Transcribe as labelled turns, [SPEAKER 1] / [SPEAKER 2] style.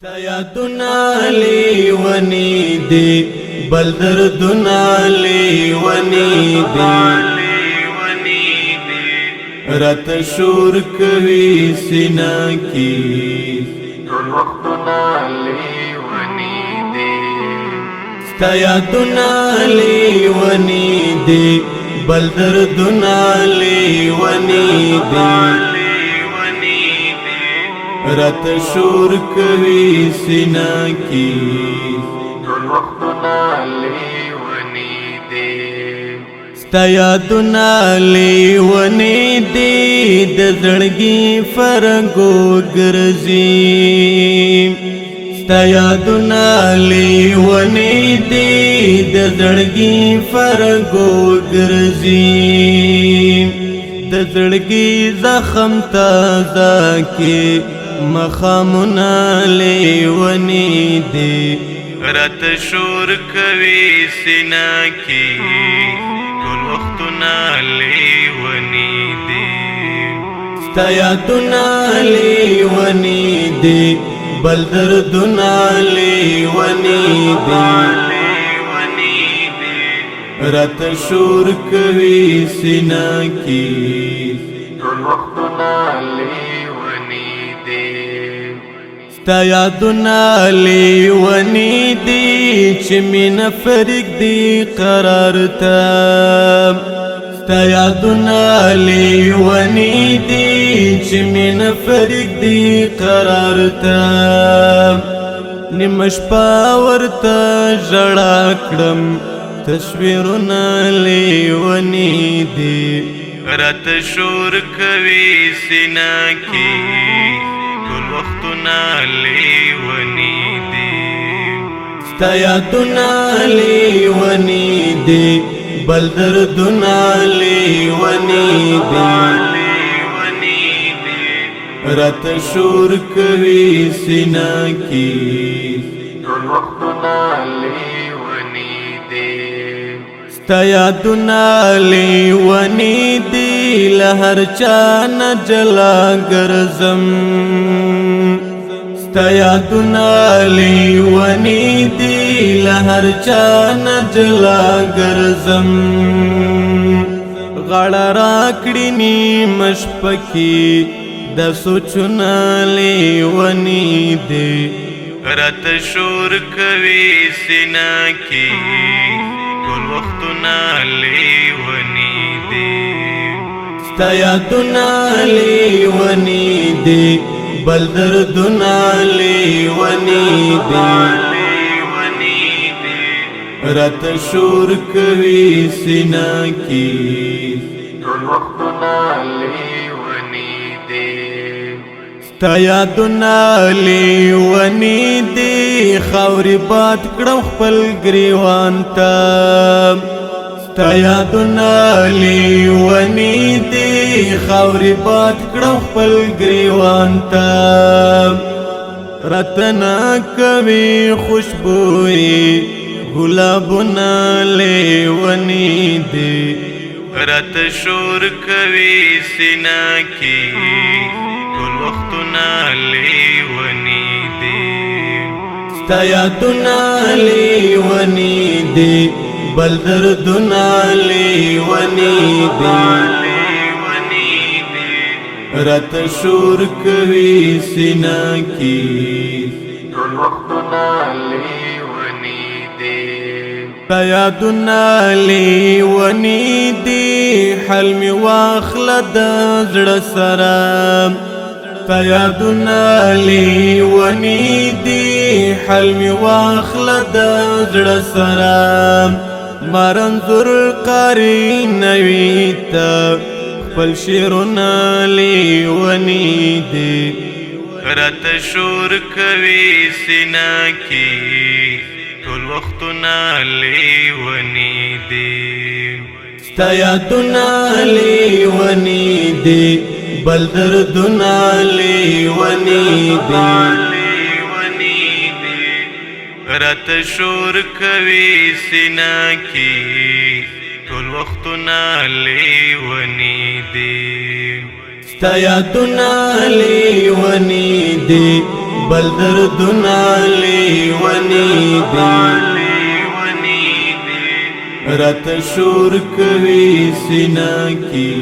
[SPEAKER 1] ستا یادونه لیونی دی بل دردونه لیونی دی رات شور کوي سینا کی ټول وختونه لیونی دی ستا یادونه لیونی دی بل دردونه لیونی دی رات شور کوي سینا کی ټول وختونه لیونی دی ستا یادونه لیونی دی د زړګي فرنګو ګرځي ستا یادونه لیونی دی د زړګي فرنګو ګرځي د زړګي زخم تازه کی مخامونه لیونی دی رات شور کوي سینا کی ټول وختونه لیونی دی ستا یادونه لیونی دی بل دردونه لیونی دی رات شور کوي سینا کی ټول وختونه لیونی دی ستا یادونه لیونی دی چې مینه فریق دی قرار ته ستا یادونه لیونی دی چې مینه فریق دی قرار ته نیمه شپه ورته ژړا کړم تصویرونه لیونی دی رات شور کوي سینا کی ټول وختونه لیونی دی ستا یادونه لیونی دی بل دردونه لیونی دی رات شور کوي سینا کی ټول وختونه لیونی دی ستا یادونه لیونی دی لهر چا نه جلا ګرځم ستا یادونه لیونی دی لهر چا نه جلا ګرځم غاړه راکړي نیمه شپه کې د سوچونه لیونی دی رات شور کوي سینا کی ټول وختونه لیونی دی ستا یادونه لیونی دی بل دردونه لیونی دی رات شور کوي سینا کی ټول وختونه لیونی دی ستا یادونه لیونی دی خاورې باد کړم خپل ګریوان ته ستا یادونه لیونی دی خاورې باد کړم خپل ګریوان ته راته نه کوي خوشبویي ګلابونه لیونی دی رات شور کوي سینا کی ټول وختونه لیونی دی ستا یادونه لیونی دی بل دردونه لیونی دی رات شور کوي سینا کی ټول وختونه لیونی دی ستا یادونه لیونی دی حل می واخله د زړه سره ستا یادونه لیونی دی حل می واخله د زړه سره مرنظور قاری نوی ته خپل شعرونه لیونی دی رات شور کوي سینا کی ټول وختونه لیونی دی ستا یادونه لیونی دی بل دردونه لیونی دی رات شور کوي سینا کی ټول وختونه لیونی دی ستا یادونه لیونی دی بل دردنا لیونی دی رات شور کوي سینا کی